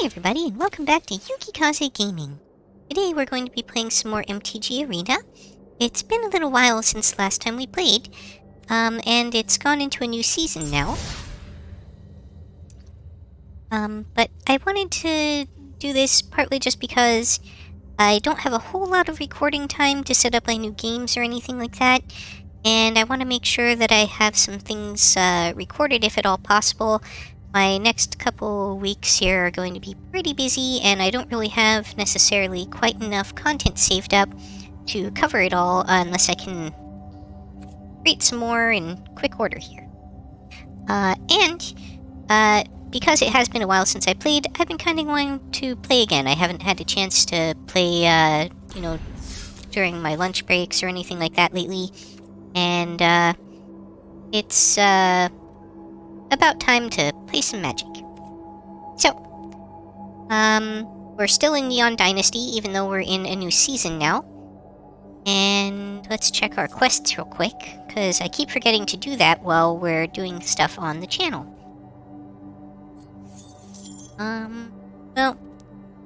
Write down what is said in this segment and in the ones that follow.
Hi everybody, and welcome back to Yukikaze Gaming. Today we're going to be playing some more MTG Arena. It's been a little while since last time we played, and it's gone into a new season now. But I wanted to do this partly just because I don't have a whole lot of recording time to set up my new games or anything like that, and I want to make sure that I have some things recorded if at all possible. My next couple weeks here are going to be pretty busy, and I don't really have necessarily quite enough content saved up to cover it all unless I can create some more in quick order here. Because it has been a while since I played, I've been kind of wanting to play again. I haven't had a chance to play, during my lunch breaks or anything like that lately, and it's about time to play some Magic. So, we're still in Neon Dynasty, even though we're in a new season now. And let's check our quests real quick, because I keep forgetting to do that while we're doing stuff on the channel. Well,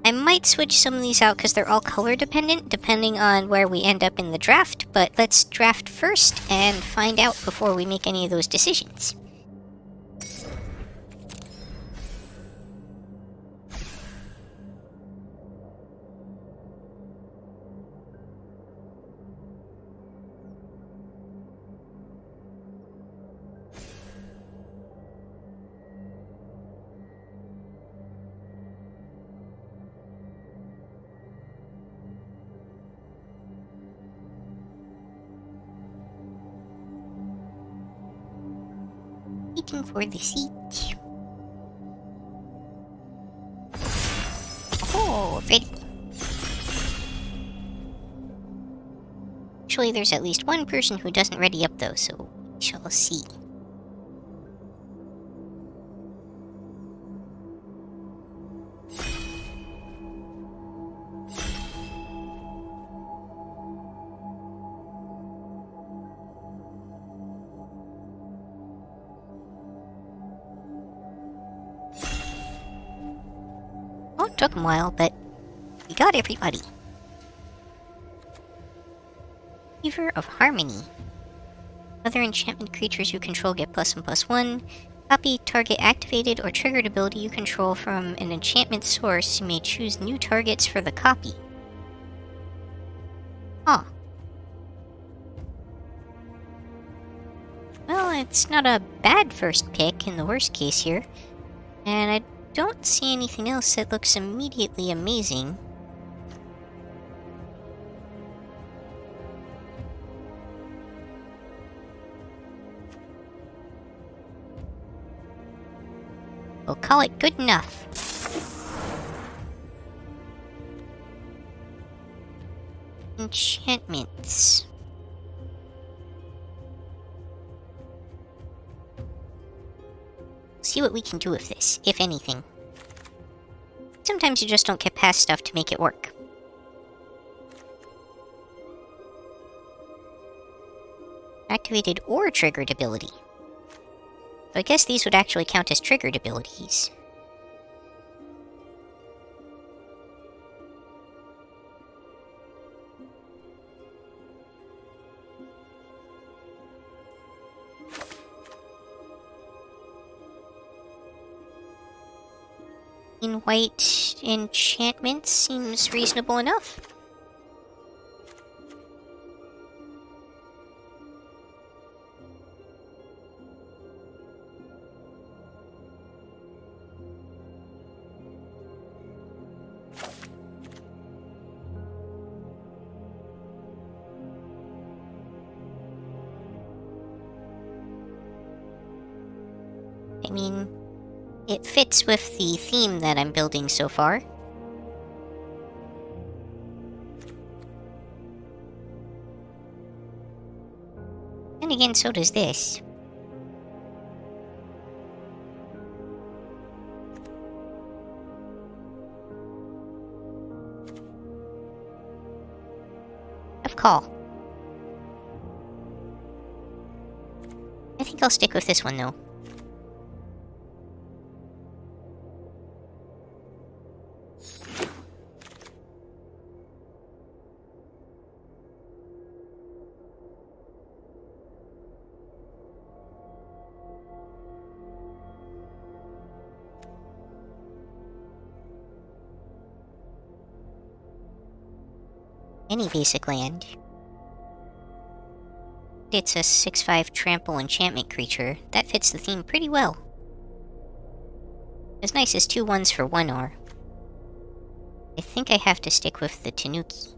I might switch some of these out because they're all color dependent, depending on where we end up in the draft, but let's draft first and find out before we make any of those decisions. Waiting for the seat. Oh, ready. Actually, there's at least one person who doesn't ready up though, so we shall see. Oh, it took a while, but we got everybody. Weaver of Harmony. Other enchantment creatures you control get +1/+1. Copy target activated or triggered ability you control from an enchantment source. You may choose new targets for the copy. Huh. Well, it's not a bad first pick in the worst case here. And I don't see anything else that looks immediately amazing. We'll call it good enough. Enchantments. See what we can do with this, if anything. Sometimes you just don't get past stuff to make it work. Activated or triggered ability. So I guess these would actually count as triggered abilities. In white enchantment seems reasonable enough. I mean, it fits with the theme that I'm building so far. And again, so does this. Of call. I think I'll stick with this one though. Any basic land. It's a 6/5 trample enchantment creature. That fits the theme pretty well. As nice as 2 1s for 1 are. I think I have to stick with the Tanuki.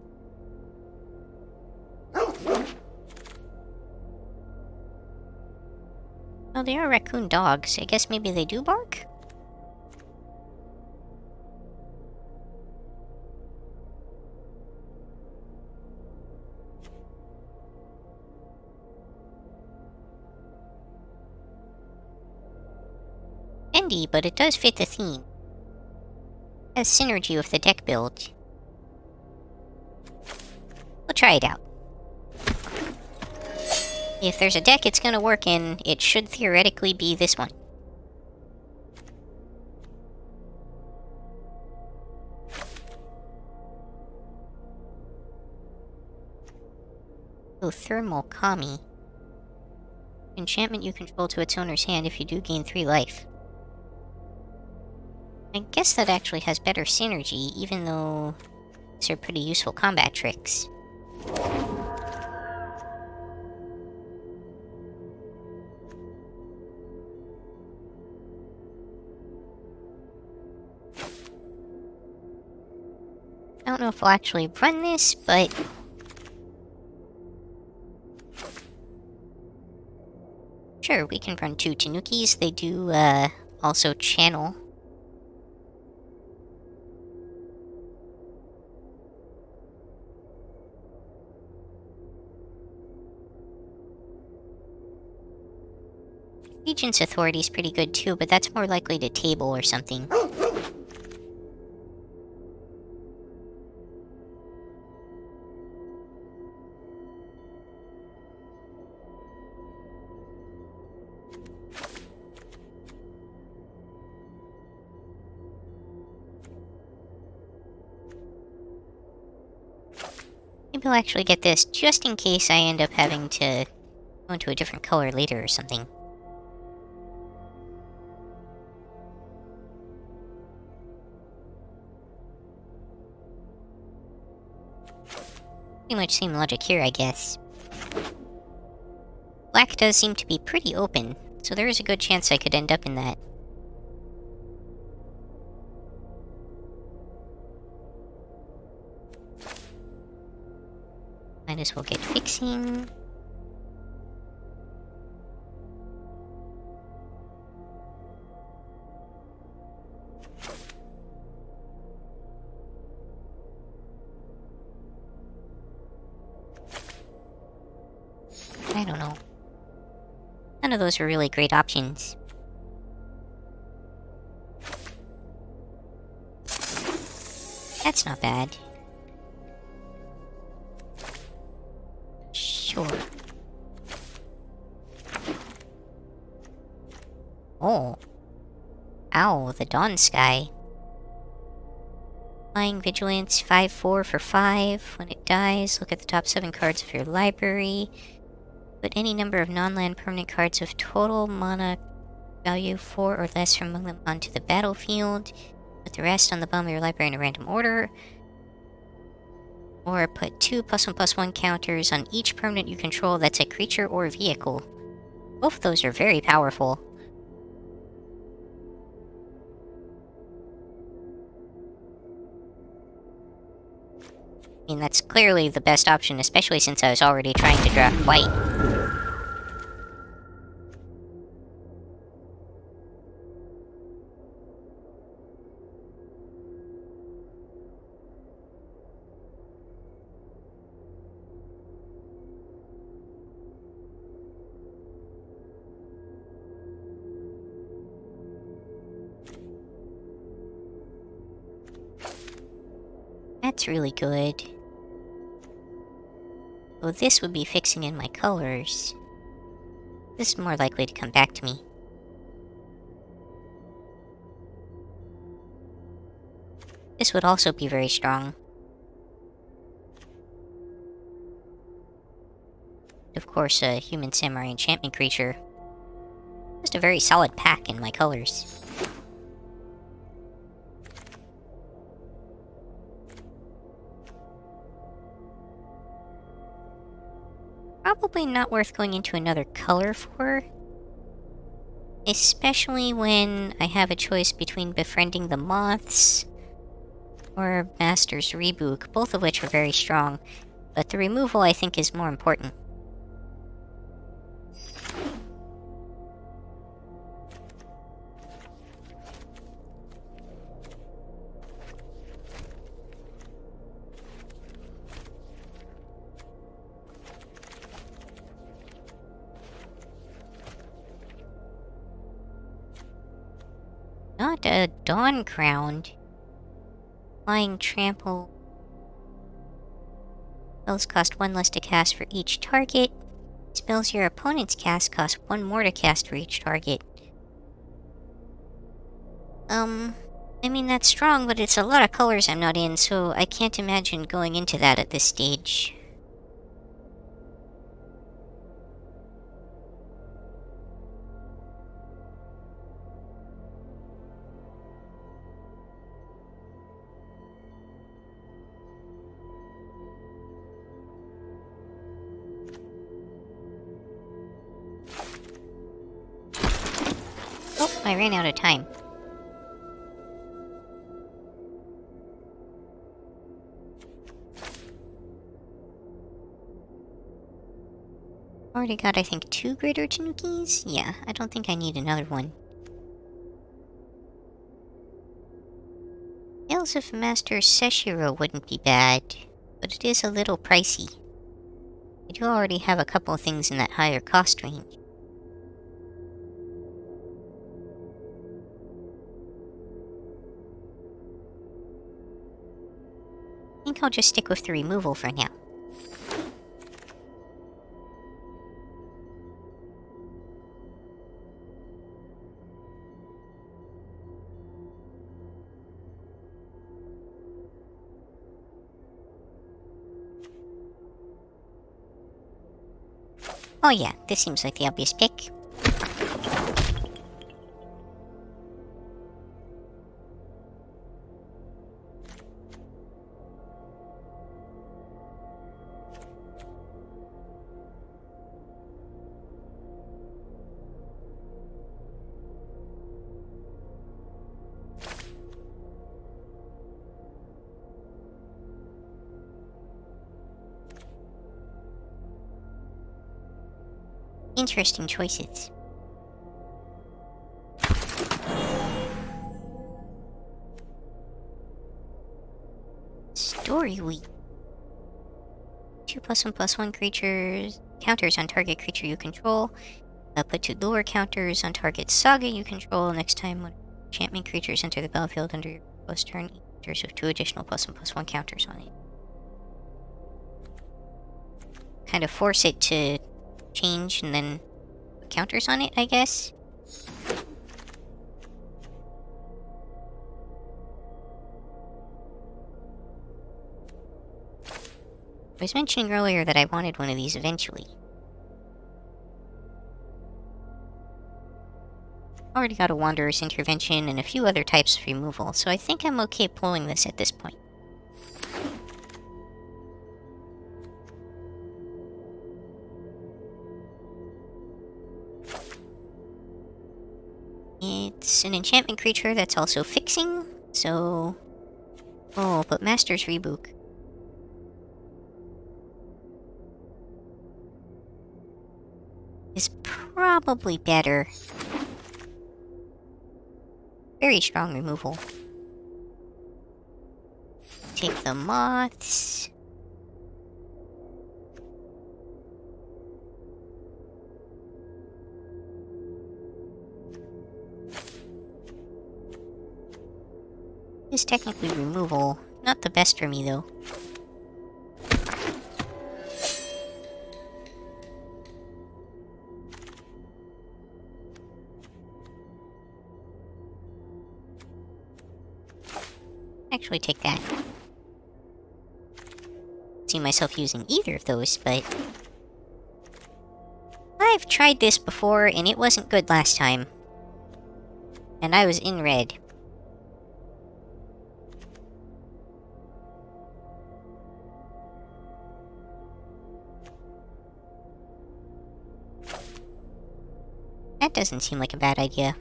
Oh, they are raccoon dogs. I guess maybe they do bark? Bendy, but it does fit the theme. Has synergy with the deck build. We'll try it out. If there's a deck it's gonna work in, it should theoretically be this one. Oh, Thermal Kami. Enchantment you control to its owner's hand if you do gain 3 life. I guess that actually has better synergy, even though these are pretty useful combat tricks. I don't know if I'll actually run this, but sure, we can run 2 Tanukis. They do, also channel. Regent's Authority is pretty good too, but that's more likely to table or something. Maybe I'll actually get this, just in case I end up having to go into a different color later or something. Pretty much same logic here, I guess. Black does seem to be pretty open, so there is a good chance I could end up in that. Might as well get fixing. I don't know. None of those are really great options. That's not bad. Sure. Oh. Ow, the Dawn Sky. Flying Vigilance, 5/4 for 5. When it dies, look at the top 7 cards of your library. Put any number of non-land permanent cards of total mana value 4 or less from among them onto the battlefield. Put the rest on the bottom of your library in a random order. Or put 2 +1/+1 counters on each permanent you control that's a creature or vehicle. Both of those are very powerful. I mean, that's clearly the best option, especially since I was already trying to draft white. That's really good. Oh, this would be fixing in my colors. This is more likely to come back to me. This would also be very strong. Of course, a human samurai enchantment creature. Just a very solid pack in my colors. Probably not worth going into another color for. Especially when I have a choice between befriending the moths or Master's Rebook, both of which are very strong, but the removal I think is more important. Not a Dawn Crown. Flying Trample. Spells cost 1 less to cast for each target. Spells your opponent's cast cost 1 more to cast for each target. I mean, that's strong, but it's a lot of colors I'm not in, so I can't imagine going into that at this stage. Oh, I ran out of time. Already got, I think, 2 Greater Tanukis? Yeah, I don't think I need another one. Tales of Master Seshiro wouldn't be bad, but it is a little pricey. I do already have a couple of things in that higher cost range. I think I'll just stick with the removal for now. Oh yeah, this seems like the obvious pick. Interesting choices. Story Week. 2+1/+1 creatures. Counters on target creature you control. Put 2 lower counters on target saga you control. Next time when enchantment creatures enter the battlefield under your post turn, each enters with 2 additional +1/+1 counters on it. Kind of force it to change and then put counters on it, I guess. I was mentioning earlier that I wanted one of these eventually. Already got a Wanderer's Intervention and a few other types of removal, so I think I'm okay pulling this at this point. It's an enchantment creature that's also fixing, so... Oh, but Master's Rebook. Is probably better. Very strong removal. Take the moths. Is technically removal. Not the best for me, though. Actually, take that. See myself using either of those, but I've tried this before and it wasn't good last time. And I was in red. That doesn't seem like a bad idea.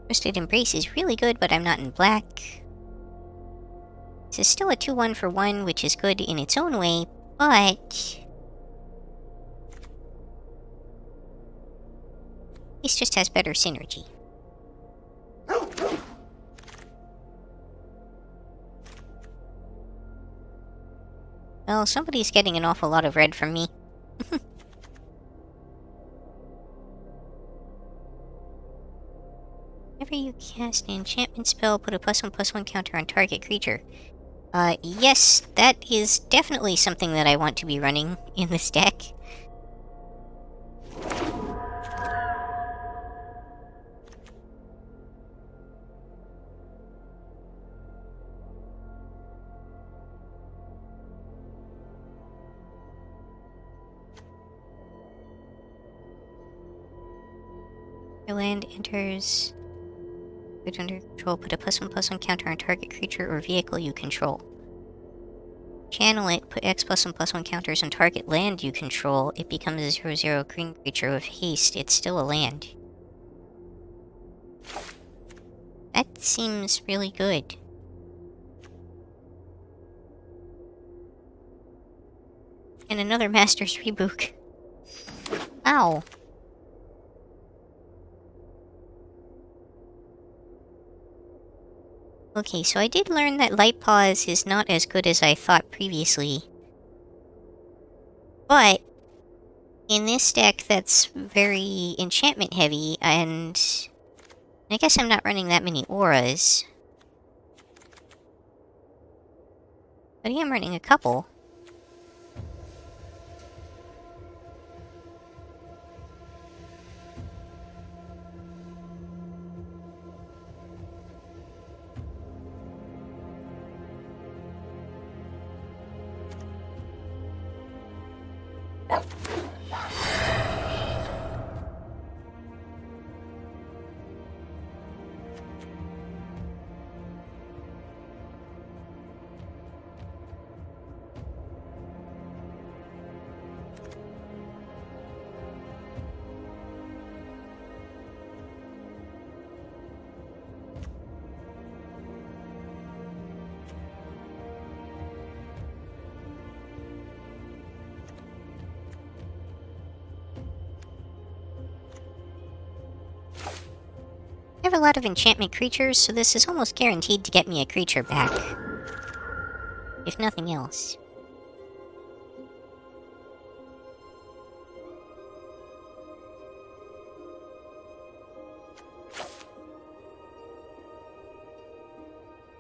Twisted Embrace is really good, but I'm not in black. This is still a 2-1 for 1, which is good in its own way, but this just has better synergy. Well, somebody's getting an awful lot of red from me. Whenever you cast an enchantment spell, put a +1/+1 counter on target creature. Yes, that is definitely something that I want to be running in this deck. Your land enters under control, put a +1/+1 counter on target creature or vehicle you control. Channel it, put X +1/+1 counters on target land you control. It becomes a 0/0 green creature with haste. It's still a land. That seems really good. And another Master's Rebook. Ow. Okay, so I did learn that Light Pause is not as good as I thought previously. But in this deck that's very enchantment heavy, and I guess I'm not running that many auras. But I am running a couple. I have a lot of enchantment creatures, so this is almost guaranteed to get me a creature back. If nothing else.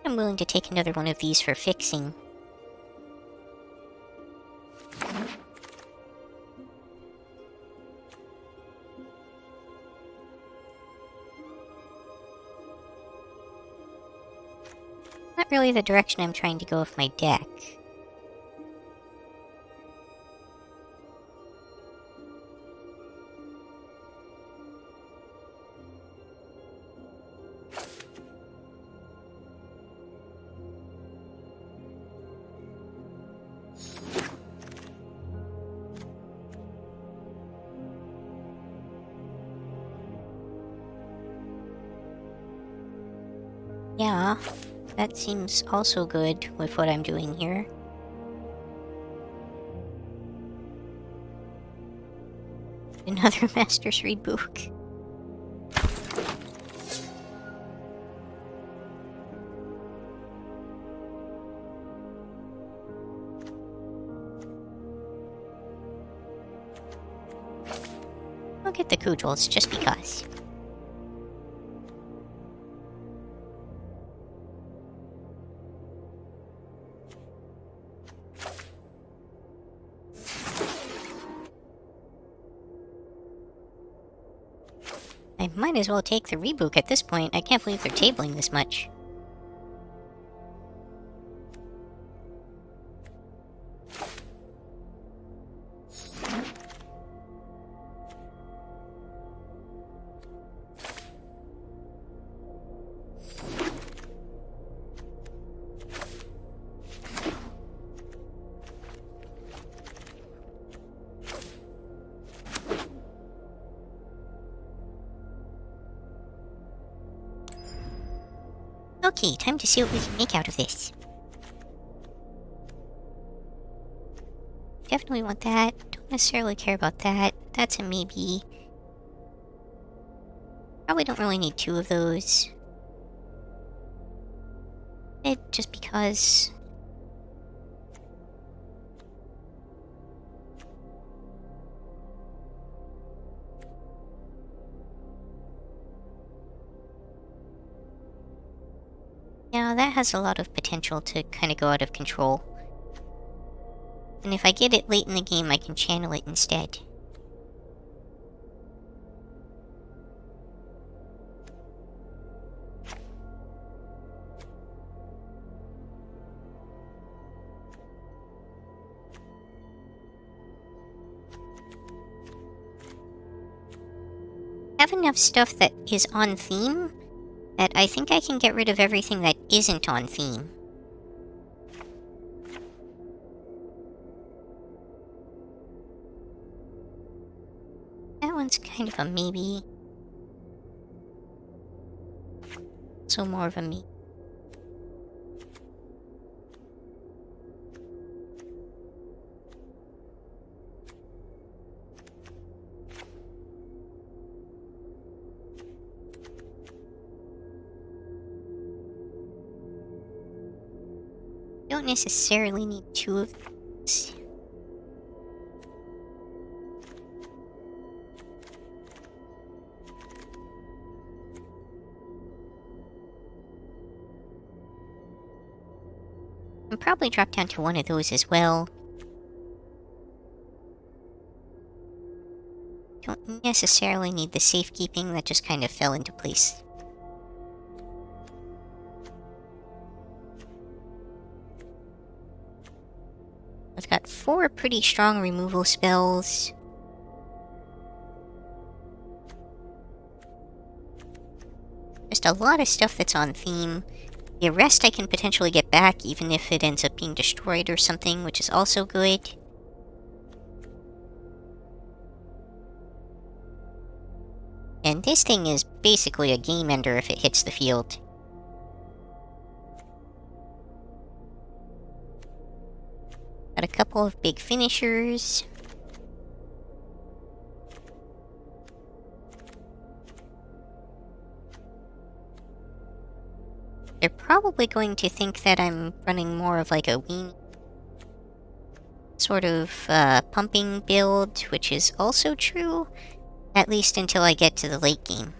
I'm willing to take another one of these for fixing. Not really the direction I'm trying to go with my deck. Yeah, that seems also good with what I'm doing here. Another Master's Rebook. I'll get the Kudrils just because. I might as well take the reboot at this point. I can't believe they're tabling this much. Okay, time to see what we can make out of this. Definitely want that. Don't necessarily care about that. That's a maybe. Probably don't really need two of those. Just because. Yeah, that has a lot of potential to kind of go out of control. And if I get it late in the game, I can channel it instead. I have enough stuff that is on theme that I think I can get rid of everything that isn't on theme. That one's kind of a maybe. So more of a me. Don't necessarily need two of these. I'll probably drop down to one of those as well. Don't necessarily need the safekeeping, that just kind of fell into place. I've got 4 pretty strong removal spells. Just a lot of stuff that's on theme. The arrest I can potentially get back even if it ends up being destroyed or something, which is also good. And this thing is basically a game ender if it hits the field. Got a couple of big finishers. They're probably going to think that I'm running more of like a weenie sort of pumping build, which is also true, at least until I get to the late game.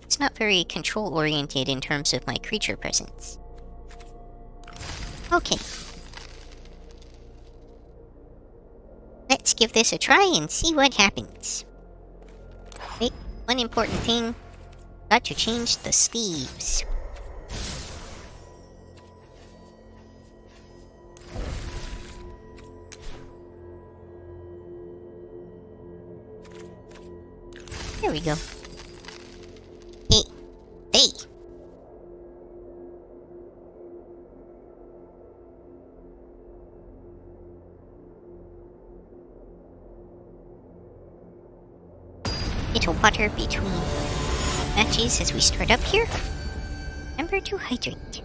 It's not very control-oriented in terms of my creature presence. Okay. Let's give this a try and see what happens. Wait, one important thing. Got to change the sleeves. There we go. Hey. Hey! Little water between matches as we start up here. Remember to hydrate.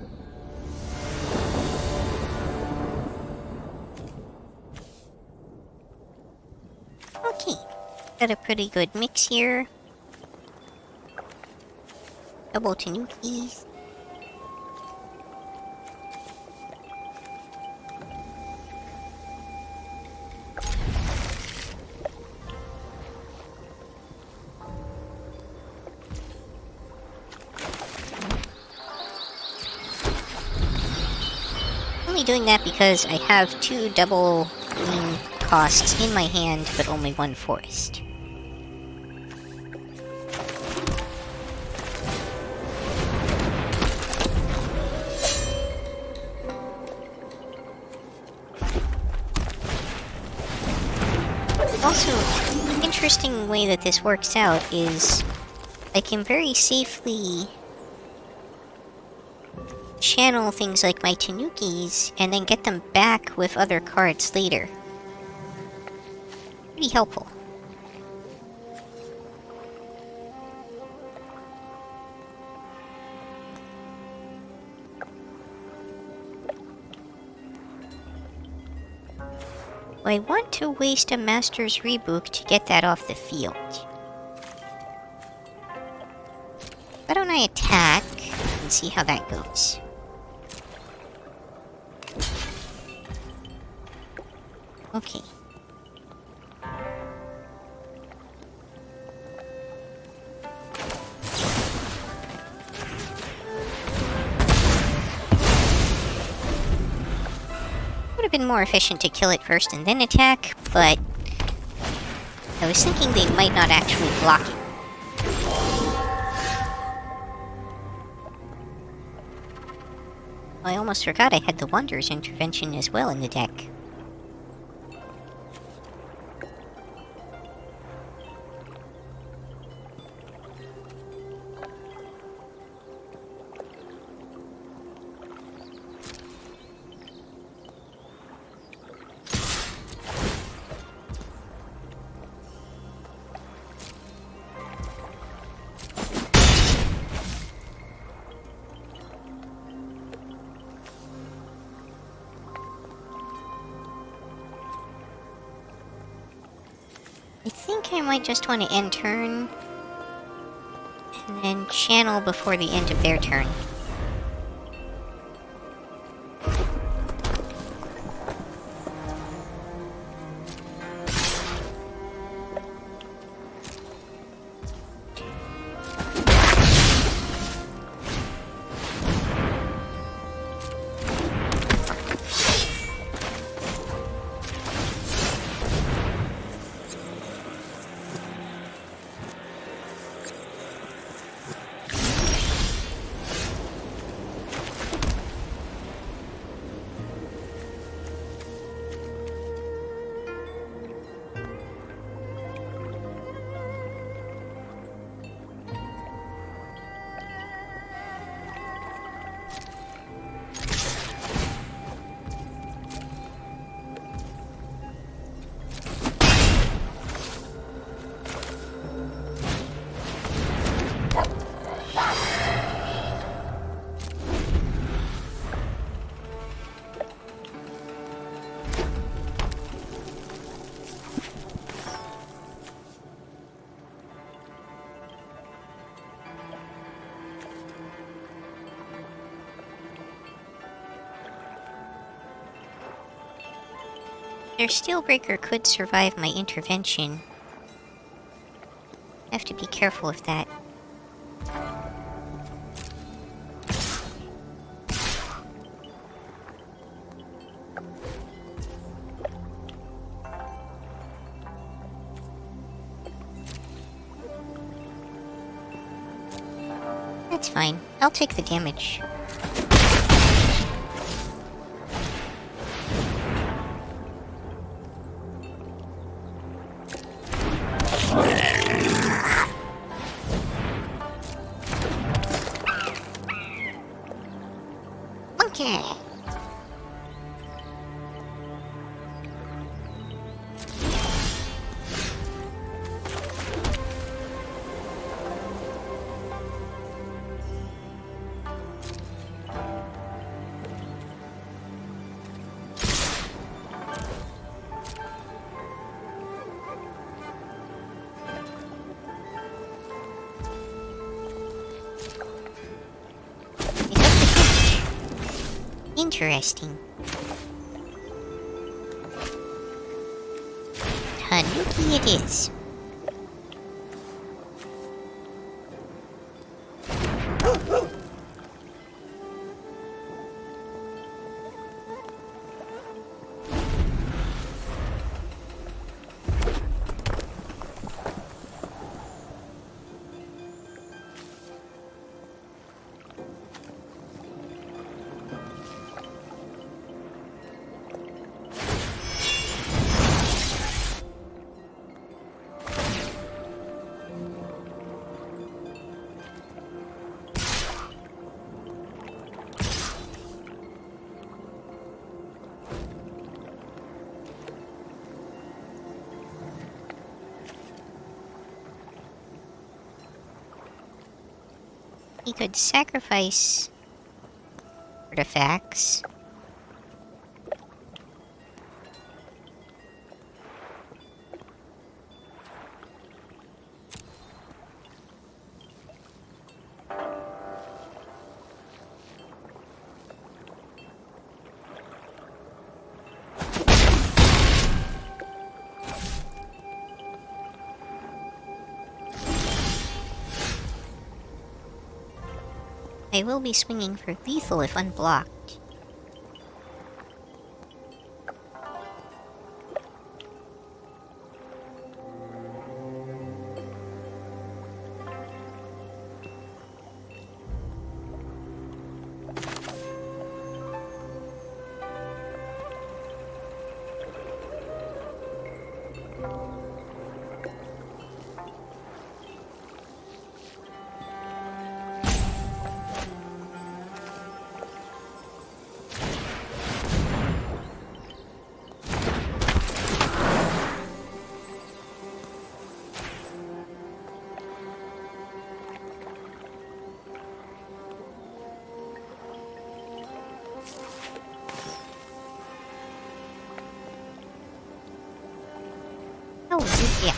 Okay, got a pretty good mix here. Double tanukis. Doing that because I have 2 double green costs in my hand, but only 1 forest. Also, an interesting way that this works out is I can very safely channel things like my Tanukis and then get them back with other cards later. Pretty helpful. I want to waste a Master's Rebook to get that off the field. Why don't I attack and see how that goes? Okay. Would have been more efficient to kill it first and then attack, but I was thinking they might not actually block it. I almost forgot I had the Wanderer's Intervention as well in the deck. I think I might just want to end turn, and then channel before the end of their turn. Their Steelbreaker could survive my intervention. I have to be careful of that. That's fine. I'll take the damage. Monkey! Interesting. Tanuki it is. he could sacrifice artifacts. I will be swinging for lethal if unblocked. How was it yet?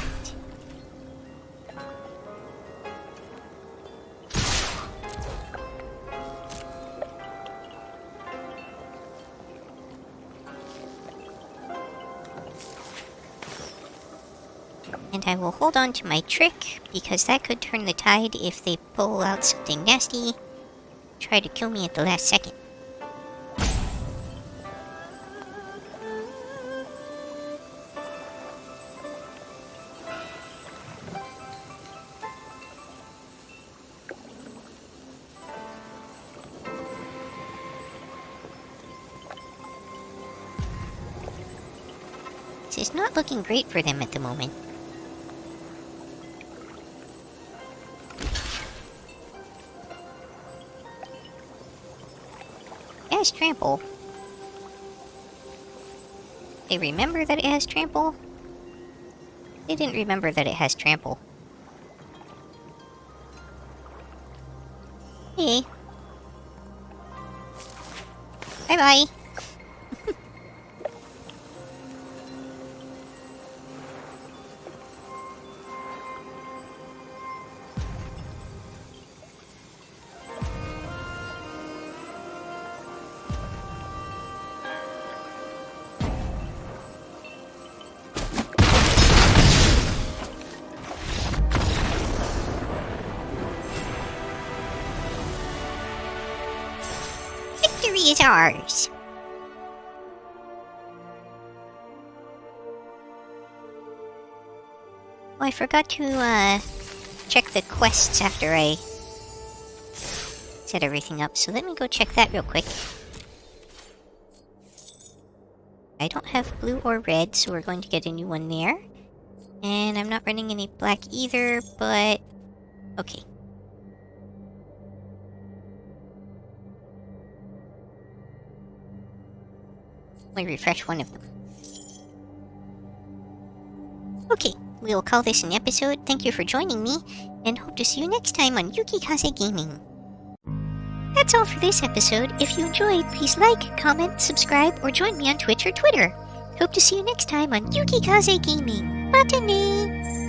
And I will hold on to my trick, because that could turn the tide if they pull out something nasty, try to kill me at the last second. This is not looking great for them at the moment. It has trample. They remember that it has trample? They didn't remember that it has trample. Hey. Bye-bye. Victory is ours! Oh, I forgot to, check the quests after I set everything up, so let me go check that real quick. I don't have blue or red, so we're going to get a new one there. And I'm not running any black either, but... okay. Let me refresh one of them. Okay, we'll call this an episode. Thank you for joining me, and hope to see you next time on Yukikaze Gaming. That's all for this episode. If you enjoyed, please like, comment, subscribe, or join me on Twitch or Twitter. Hope to see you next time on Yukikaze Gaming. Matane!